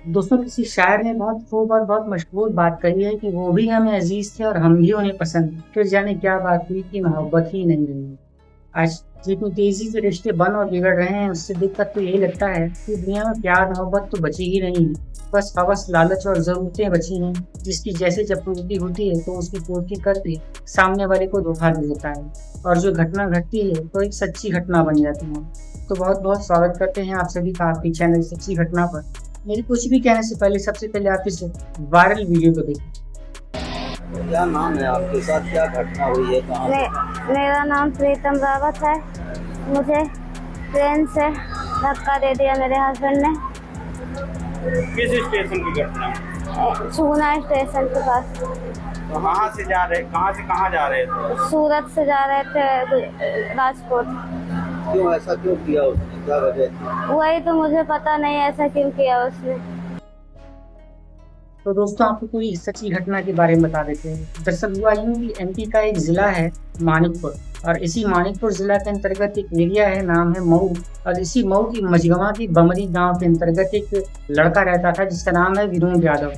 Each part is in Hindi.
दोस्तों किसी शायर ने बहुत खूब और बहुत मशहूर बात कही है कि वो भी हमें अजीज थे और हम भी उन्हें पसंद। फिर जाने क्या बात हुई कि मोहब्बत ही नहीं रही। आज जितनी तेजी से रिश्ते बन और बिगड़ रहे हैं उससे देखकर तो यही लगता है कि दुनिया में प्यार मोहब्बत तो बची ही नहीं है। बस हवस लालच और जरूरतें बची हैं, जिसकी जैसे जब पूर्ति होती है तो उसकी पूर्ति करके सामने वाले को धोखा दे देता है, और जो घटना घटती है तो एक सच्ची घटना बन जाती है। तो बहुत बहुत स्वागत करते हैं आप सभी का आपके चैनल सच्ची घटना पर। मेरी कुछ भी कहने से पहले सबसे पहले आप इस वायरल वीडियो को देखें। क्या नाम है आपके साथ, क्या घटना हुई है, कहाँ मेरा नाम प्रीतम रावत है। मुझे ट्रेन से धक्का दे दिया मेरे हस्बैंड ने। किस स्टेशन की घटना? सुगुना स्टेशन के पास। तो कहाँ से कहाँ जा रहे थे? सूरत से जा रहे थे राजकोट। क्यों ऐसा क्यों किया उसने, क्या वजह थी? वही तो मुझे पता नहीं ऐसा क्यों किया उसने। तो दोस्तों आपको पूरी सच्ची घटना के बारे में बता देते हैं। दरअसल हुआ यूं कि एमपी का एक जिला है मानिकपुर, और इसी मानिकपुर जिला के अंतर्गत एक एरिया है, नाम है मऊ। और इसी मऊ की मझगवां की बमरी गांव के अंतर्गत एक लड़का रहता था जिसका नाम है विनोद यादव।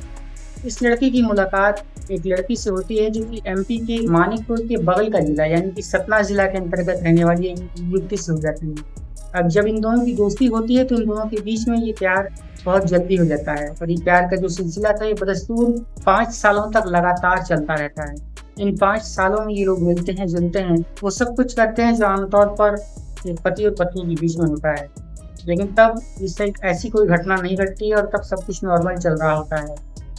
इस लड़के की मुलाकात एक लड़की से होती है जो कि एमपी के मानिकपुर के बगल का जिला यानी कि सतना जिला के अंतर्गत रहने वाली एक युवती से हो जाती है। अब जब इन दोनों की दोस्ती होती है तो इन दोनों के बीच में ये प्यार बहुत जल्दी हो जाता है, और ये प्यार का जो सिलसिला था ये बदस्तूर 5 सालों तक लगातार चलता रहता है। इन 5 सालों में ये लोग मिलते हैं, जुलते हैं, वो सब कुछ करते हैं जो आमतौर पर एक पति और पत्नी के बीच में होता है। लेकिन तब इससे ऐसी कोई घटना नहीं घटती और तब सब कुछ नॉर्मल चल रहा होता है।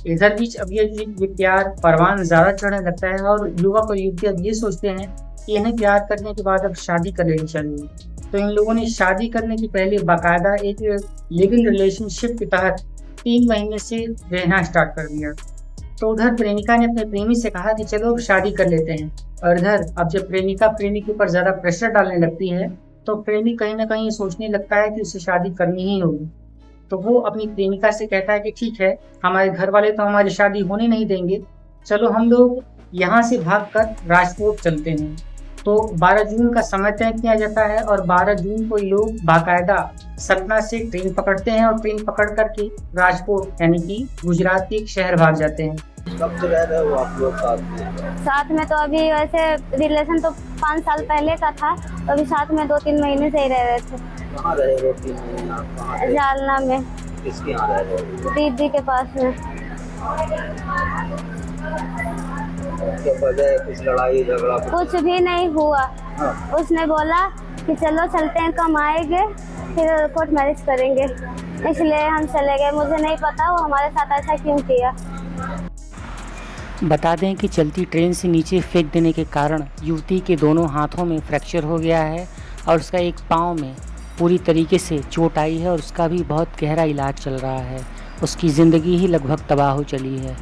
इधर बीच अब ये प्यार परवान ज्यादा चढ़ने लगता है, और युवक और युवती अब ये सोचते हैं कि इन्हें प्यार करने के बाद अब शादी कर लेनी चाहिए। तो इन लोगों ने शादी करने के पहले बाकायदा एक लिविंग रिलेशनशिप के तहत 3 महीने से रहना स्टार्ट कर दिया। तो उधर प्रेमिका ने अपने प्रेमी से कहा कि चलो शादी कर लेते हैं, और इधर अब जब प्रेमिका प्रेमी के ऊपर ज्यादा प्रेशर डालने लगती है तो प्रेमी कहीं ना कहीं सोचने लगता है कि उसे शादी करनी ही होगी। तो वो अपनी प्रेमिका से कहता है कि ठीक है, हमारे घर वाले तो हमारी शादी होने नहीं देंगे, चलो हम लोग यहाँ से भागकर राजकोट चलते हैं। तो 12 जून का समय तय किया जाता है, और 12 जून को ये लोग बाकायदा सतना से ट्रेन पकड़ते हैं, और ट्रेन पकड़ करके राजकोट यानी कि गुजरात के एक शहर भाग जाते हैं। कब से रह रहे हो आप लोग साथ में? साथ में तो अभी वैसे रिलेशन तो 5 साल पहले का था, तो अभी साथ में 2-3 महीने से ही रह रहे थे। कहाँ रहे हो 3 महीने आप? कहाँ रहे? जालना में। किसके यहाँ रह रहे हो? दीदी के पास में। उसके वजह कुछ लड़ाई झगड़ा कुछ भी नहीं हुआ। हाँ। उसने बोला कि चलो चलते हैं, कमाएंगे फिर कोर्ट मैरिज करेंगे, इसलिए हम चले गए। मुझे नहीं पता वो हमारे साथ ऐसा क्यों किया। बता दें कि चलती ट्रेन से नीचे फेंक देने के कारण युवती के दोनों हाथों में फ्रैक्चर हो गया है, और उसका एक पाँव में पूरी तरीके से चोट आई है, और उसका भी बहुत गहरा इलाज चल रहा है। उसकी ज़िंदगी ही लगभग तबाह हो चली है।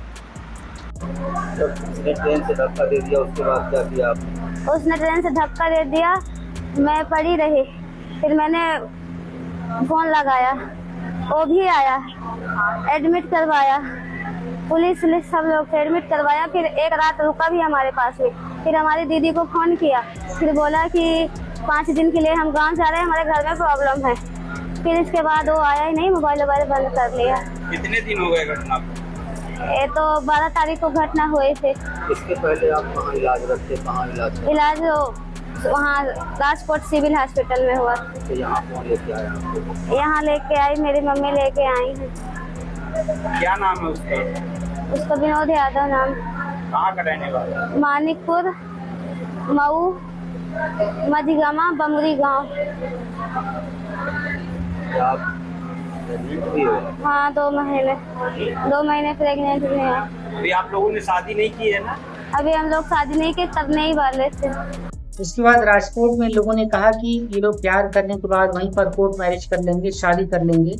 उसने ट्रेन से धक्का दे दिया, उसके बाद क्या किया आपने? उसने ट्रेन से धक्का दे दिया, मैं पड़ी रही, फिर मैंने फोन लगाया, वो भी आया, एडमिट करवाया, पुलिस सब लोग से एडमिट करवाया। फिर एक रात रुका भी हमारे पास में। फिर हमारी दीदी को फोन किया, फिर बोला कि 5 दिन के लिए हम गांव जा रहे हैं, हमारे घर में प्रॉब्लम है। फिर इसके बाद वो आया ही नहीं, मोबाइल बंद कर लिया। कितने दिन हो गए घटना को? ये तो 12 तारीख को घटना हुई थी। इसके पहले आप कहाँ इलाज रखते, कहाँ इलाज? इलाज वहाँ राजकोट सिविल हॉस्पिटल में हुआ। तो यहाँ कौन लेके आया आपको? यहाँ लेके आई, मेरी मम्मी लेके आई है। क्या नाम है उसका? उसका विनोद यादव नाम। कहाँ का रहने वाला? मानिकपुर, मऊ, मझगवां, बमरी गांव। आप प्रेग्नेंट भी हो? हाँ, 2 महीने प्रेग्नेंट भी है। अभी आप लोगों ने शादी नहीं की है ना? अभी हम लोग शादी नहीं की, करने ही वाले थे। इसके बाद राजकोट में लोगों ने कहा कि ये लोग प्यार करने के बाद वहीं पर कोर्ट मैरिज कर लेंगे, शादी कर लेंगे।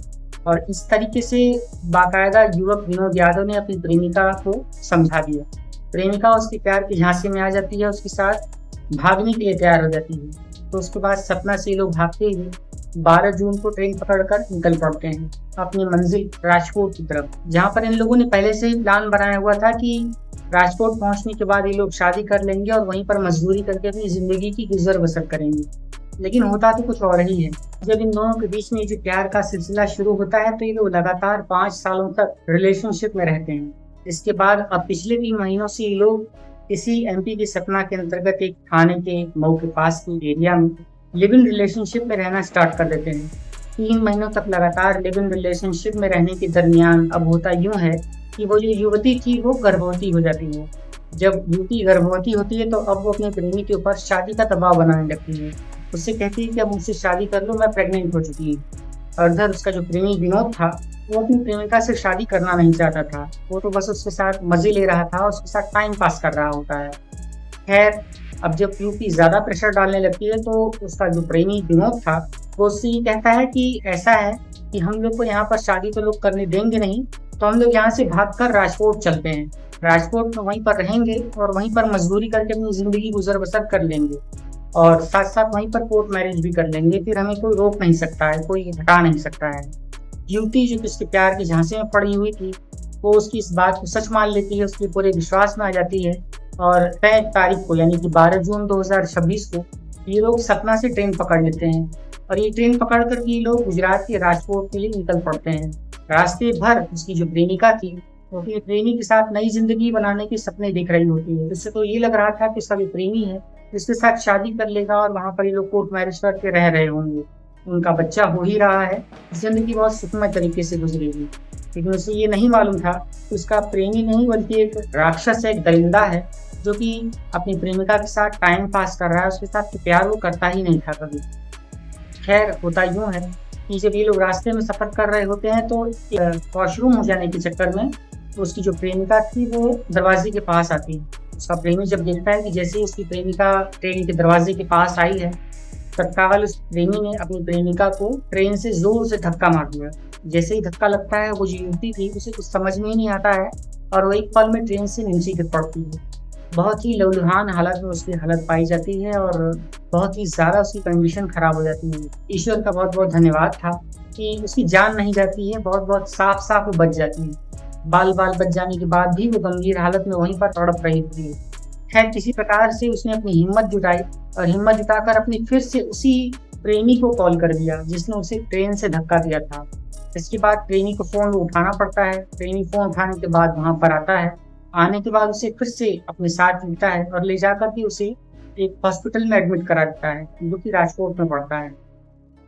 और इस तरीके से बाकायदा युवक विनोद यादव ने अपनी प्रेमिका को समझा दिया। प्रेमिका उसके प्यार की झांसी में आ जाती है, उसके साथ भागने के लिए तैयार हो जाती है। तो उसके बाद सपना से लोग भागते हुए 12 जून को ट्रेन पकड़कर निकल पड़ते हैं अपनी मंजिल राजकोट की तरफ, जहाँ पर इन लोगों ने पहले से ही प्लान बनाया हुआ था कि राजकोट पहुंचने के बाद ये लोग शादी कर लेंगे और वहीं पर मजदूरी करके अपनी जिंदगी की गुजर बसर करेंगे। लेकिन होता तो कुछ और ही है। जब इन दोनों के बीच में जो प्यार का सिलसिला शुरू होता है तो ये लोग लगातार 5 सालों तक रिलेशनशिप में रहते हैं। इसके बाद अब पिछले 3 महीनों से ये लोग इसी एमपी के सतना के अंतर्गत एक थाने के मऊ के पास की एरिया में लिव इन रिलेशनशिप में रहना स्टार्ट कर देते हैं। 3 महीनों तक लगातार लिव इन रिलेशनशिप में रहने के दरमियान अब होता यूं है कि वो जो युवती थी वो गर्भवती हो जाती है। जब युवती गर्भवती होती है तो अब वो अपने प्रेमी के ऊपर शादी का दबाव बनाने लगती है। उससे कहती है कि अब मुझसे शादी कर लो, मैं प्रेग्नेंट हो चुकी हूँ। और इधर उसका जो प्रेमी विनोद था वो अपनी प्रेमिका से शादी करना नहीं चाहता था। वो तो बस उसके साथ मजे ले रहा था, उसके साथ टाइम पास कर रहा होता है। खैर, अब जब युवती ज्यादा प्रेशर डालने लगती है तो उसका जो प्रेमी विनोद था वो उससे ये कहता है कि ऐसा है कि हम लोग को यहाँ पर शादी तो लोग करने देंगे नहीं, तो हम लोग यहाँ से भागकर राजकोट चलते हैं। राजकोट में वहीं पर रहेंगे और वहीं पर मजदूरी करके अपनी जिंदगी गुजर बसर कर लेंगे और साथ साथ वहीं पर कोर्ट मैरिज भी कर लेंगे। फिर हमें कोई रोक नहीं सकता है, कोई हटा नहीं सकता है। युवती जो उसके प्यार के झांसे में पड़ी हुई थी वो उसकी इस बात को सच मान लेती है, उसके पूरे विश्वास में आ जाती है। और तय तारीख को यानी कि 12 जून 2026 को ये लोग सतना से ट्रेन पकड़ लेते हैं और ये ट्रेन पकड़ कर ये लोग गुजरात के राजकोट के लिए निकल पड़ते हैं। रास्ते भर उसकी जो प्रेमिका थी वो अपने प्रेमी के साथ नई जिंदगी बनाने के सपने देख रही होती है। इससे तो ये लग रहा था कि उसका जो प्रेमी है इसके साथ शादी कर लेगा और वहां पर ये लोग कोर्ट मैरिज करके रह रहे होंगे, उनका बच्चा हो ही रहा है, जिंदगी बहुत सुखमय तरीके से गुजरेगी। लेकिन उसे ये नहीं मालूम था कि उसका प्रेमी नहीं बल्कि एक राक्षस है, एक दरिंदा है जो कि अपनी प्रेमिका के साथ टाइम पास कर रहा है। उसके साथ प्यार वो करता ही नहीं था कभी। खैर, होता यूं है कि जब ये लोग रास्ते में सफर कर रहे होते हैं तो वॉशरूम हो जाने के चक्कर में तो उसकी जो प्रेमिका थी वो दरवाजे के पास आती है। उसका प्रेमी जब देखता है कि जैसे ही उसकी प्रेमिका ट्रेन के दरवाजे के पास आई है, तत्काल उस प्रेमी ने अपनी प्रेमिका को ट्रेन से जोर से धक्का मार दिया। जैसे ही धक्का लगता है वो जो युवती थी उसे कुछ समझ में ही नहीं आता है और वो एक पल में ट्रेन से नीचे गिर पड़ती है। बहुत ही लहूलुहान हालत में उसकी हालत पाई जाती है और बहुत ही ज़्यादा उसकी कंडीशन खराब हो जाती है। ईश्वर का बहुत बहुत धन्यवाद था कि उसकी जान नहीं जाती है, बहुत बहुत साफ वो बच जाती है। बाल बच जाने के बाद भी वो गंभीर हालत में वहीं पर तड़प रही थी। खैर, किसी प्रकार से उसने अपनी हिम्मत जुटाई और हिम्मत जुटाकर अपनी फिर से उसी प्रेमी को कॉल कर दिया जिसने उसे ट्रेन से धक्का दिया था। इसके बाद प्रेमी को फोन उठाना पड़ता है। प्रेमी फोन उठाने के बाद वहां पर आता है। आने के बाद उसे फिर से अपने साथ मिलता है और ले जाकर के उसे एक हॉस्पिटल में एडमिट करा देता है जो कि राजकोट में पड़ता है।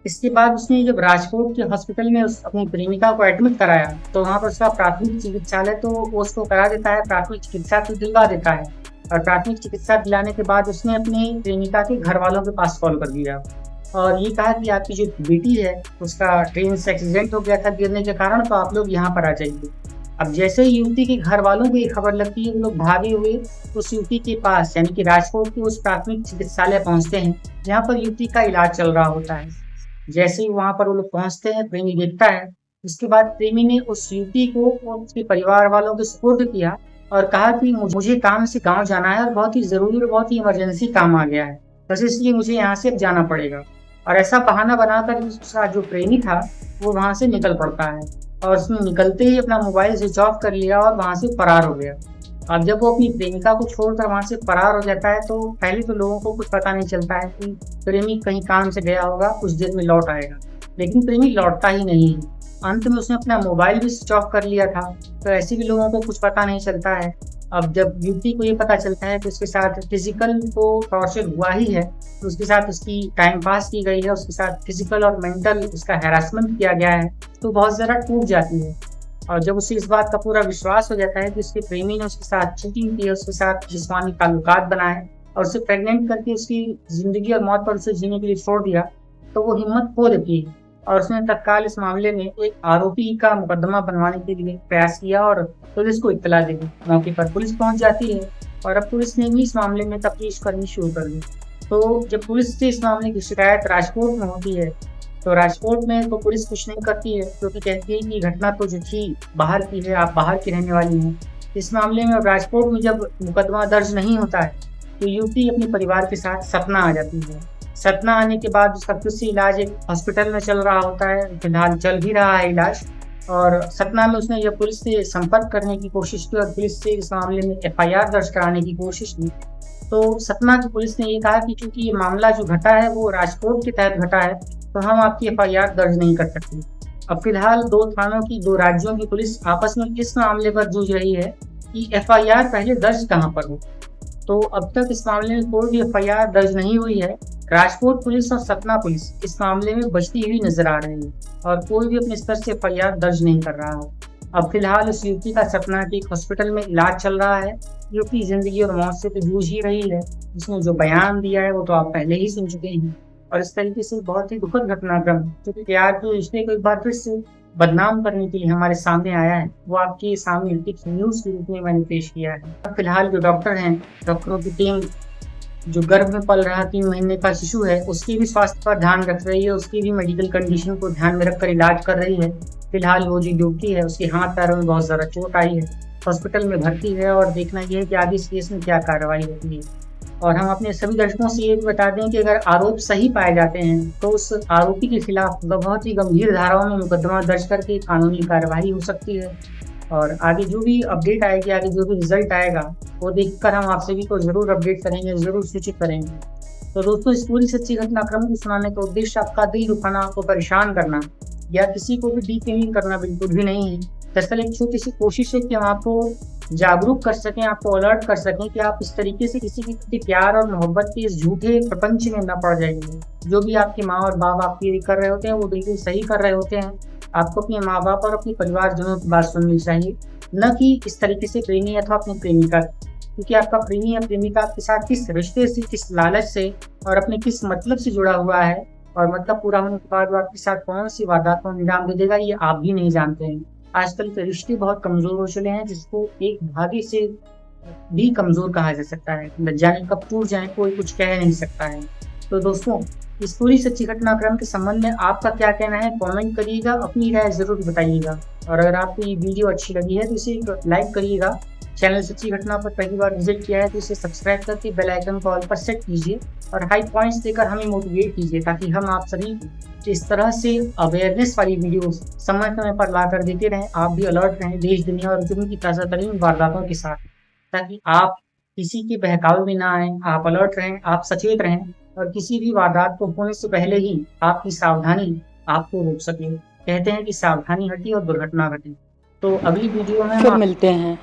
इसके बाद उसने जब राजकोट के हॉस्पिटल में अपनी प्रेमिका को एडमिट कराया तो वहाँ पर उसका प्राथमिक चिकित्सालय तो वो उसको करा देता है, प्राथमिक चिकित्सा तो दिलवा देता है। और प्राथमिक चिकित्सा दिलाने के बाद उसने अपनी प्रेमिका के घर वालों के पास कॉल कर दिया और ये कहा कि आपकी जो बेटी है उसका ट्रेन से एक्सीडेंट हो गया था गिरने के कारण, तो आप लोग यहाँ पर आ जाइए। अब जैसे ही युवती के घर वालों को ये खबर लगती है, वो लोग भागे हुए उस युवती के पास यानी कि राजकोट के उस प्राथमिक चिकित्सालय पहुंचते हैं जहाँ पर युवती का इलाज चल रहा होता है। जैसे ही वहां पर वो लोग पहुंचते हैं, प्रेमी देखता है। उसके बाद प्रेमी ने उस युवती को उसके परिवार वालों के सुपुर्द किया और कहा कि मुझे काम से गांव जाना है और बहुत ही जरूरी और बहुत ही इमरजेंसी काम आ गया है, बस इसलिए मुझे यहाँ से जाना पड़ेगा। और ऐसा बहाना बनाकर उसका जो प्रेमी था वो वहां से निकल पड़ता है और उसने निकलते ही अपना मोबाइल स्विच ऑफ कर लिया और वहां से फरार हो गया। अब जब वो अपनी प्रेमिका को छोड़कर वहां से फरार हो जाता है तो पहले तो लोगों को कुछ पता नहीं चलता है कि प्रेमी कहीं काम से गया होगा, कुछ देर में लौट आएगा, लेकिन प्रेमी लौटता ही नहीं है। अंत में उसने अपना मोबाइल भी स्विच ऑफ कर लिया था, तो ऐसे भी लोगों को कुछ पता नहीं चलता है। अब जब युवती को ये पता चलता है कि उसके साथ फिजिकल तो टॉर्चर हुआ ही है, तो उसके साथ उसकी टाइम पास की गई है, उसके साथ फिजिकल और मेंटल उसका हैरासमेंट किया गया है, तो बहुत ज़्यादा टूट जाती है। और जब उसे इस बात का पूरा विश्वास हो जाता है कि उसके प्रेमी ने उसके साथ चीटिंग की है, उसके साथ जिस्मानी ताल्लुकात बनाए और उसे प्रेग्नेंट करके उसकी जिंदगी और मौत पर उसे जीने के लिए छोड़ दिया, तो वो हिम्मत खो देती है और उसने तत्काल इस मामले में एक आरोपी का मुकदमा बनवाने के लिए प्रयास किया और पुलिस को इत्तला दे दी। मौके पर पुलिस पहुंच जाती है और अब पुलिस ने भी इस मामले में तफ्तीश करनी शुरू कर दी। तो जब पुलिस से इस मामले की शिकायत राजकोट में होती है तो राजकोट में तो पुलिस कुछ नहीं करती है, क्योंकि कहती है कि घटना तो जो थी बाहर की है, आप बाहर की रहने वाली हैं। इस मामले में राजकोट में जब मुकदमा दर्ज नहीं होता है तो युवती अपने परिवार के साथ सतना आ जाती है। सतना आने के बाद उसका फिर से इलाज एक हॉस्पिटल में चल रहा होता है, फिलहाल चल भी रहा है इलाज। और सतना में उसने जब पुलिस से संपर्क करने की कोशिश की और पुलिस से इस मामले में FIR दर्ज कराने की कोशिश की तो सतना की पुलिस ने ये कहा कि चूंकि ये मामला जो घटा है वो राजकोट के तहत घटा है, तो हम आपकी एफआईआर दर्ज नहीं कर सकते। अब फिलहाल 2 थानों की 2 राज्यों की पुलिस आपस में इस मामले पर जूझ रही है कि एफआईआर पहले दर्ज कहाँ पर हो। तो अब तक इस मामले में कोई भी एफआईआर दर्ज नहीं हुई है। राजकोट पुलिस और सतना पुलिस इस मामले में बचती हुई नजर आ रही है और कोई भी अपने स्तर से एफआईआर दर्ज नहीं कर रहा है। अब फिलहाल उस युवती का सतना के एक हॉस्पिटल में इलाज चल रहा है। युवती जिंदगी और मौत से तो जूझ ही रही है। उसने जो बयान दिया है वो तो आप पहले ही सुन चुके हैं और इस तरीके से बहुत ही दुखद घटनाक्रम जो प्यार के रिश्ते को एक बार फिर से बदनाम करने के लिए हमारे सामने आया है, वो आपके सामने एक न्यूज के रूप में मैंने पेश किया है। फिलहाल जो डॉक्टर हैं, डॉक्टरों की टीम जो गर्भ में पल रहा 3 महीने का शिशु है उसकी भी स्वास्थ्य पर ध्यान रख रही है, उसकी भी मेडिकल कंडीशन को ध्यान में रखकर इलाज कर रही है। फिलहाल वो जो युवती है उसके हाथ पैरों में बहुत ज़्यादा चोट आई है, हॉस्पिटल में भर्ती है और देखना ये है कि आगे इस केस में क्या कार्रवाई होती है। और हम अपने सभी दर्शकों से ये भी बता दें कि अगर आरोप सही पाए जाते हैं तो उस आरोपी के खिलाफ बहुत ही गंभीर धाराओं में मुकदमा दर्ज करके कानूनी कार्रवाई हो सकती है। और आगे जो भी अपडेट आएगी, आगे जो भी रिजल्ट आएगा वो देखकर हम आप सभी को जरूर अपडेट करेंगे, जरूर सूचित करेंगे। तो दोस्तों, इस पूरी सच्ची घटनाक्रम को सुनाने का उद्देश्य आपका दिल दुखाना, आपको परेशान करना या किसी को भी डिफेमिंग करना बिल्कुल भी नहीं है। दरअसल एक छोटी सी कोशिश है कि हम आपको जागरूक कर सकें, आपको अलर्ट कर सकें कि आप इस तरीके से किसी के प्रति प्यार और मोहब्बत के इस झूठे प्रपंच में न पड़ जाइए। जो भी आपकी माँ और बाप आपके लिए कर रहे होते हैं वो बिल्कुल सही कर रहे होते हैं। आपको अपने माँ बाप और अपने परिवारजनों की बात सुननी चाहिए, न कि इस तरीके से प्रेमी अथवा अपनी प्रेमिका, क्योंकि आपका प्रेमी या प्रेमिका आपके साथ किस रिश्ते से, किस लालच से और अपने किस मतलब से जुड़ा हुआ है और मतलब पूरा होने के बाद वो आपके साथ कौन सी वारदात को अंजाम दे देगा ये आप भी नहीं जानते हैं। आजकल के रिश्ते बहुत कमजोर हो चले हैं, जिसको एक धागे से भी कमजोर कहा जा सकता है। न जाने कब टूट जाए, कोई कुछ कह नहीं सकता है। तो दोस्तों, इस पूरी सच्ची घटनाक्रम के संबंध में आपका क्या कहना है, कमेंट करिएगा, अपनी राय जरूर बताइएगा। और अगर आपको ये वीडियो अच्छी लगी है तो इसे लाइक करिएगा। चैनल सच्ची घटना पर पहली बार विजिट किया है तो इसे सब्सक्राइब करके बेल आइकन को ऑल पर सेट कीजिए और हाई पॉइंट्स देकर हमें मोटिवेट कीजिए, ताकि हम आप सभी इस तरह से अवेयरनेस वाली वीडियो समय समय पर ला कर देते रहें। आप भी अलर्ट रहें देश दुनिया और दुनिया की ताज़ा तरीन वारदातों के साथ, ताकि आप किसी के बहकावे में ना आए। आप अलर्ट रहें, आप सचेत रहें और किसी भी वारदात को होने से पहले ही आपकी सावधानी आपको रोक सके। कहते हैं कि सावधानी हटी और दुर्घटना घटी। तो अगली वीडियो में फिर मिलते हैं।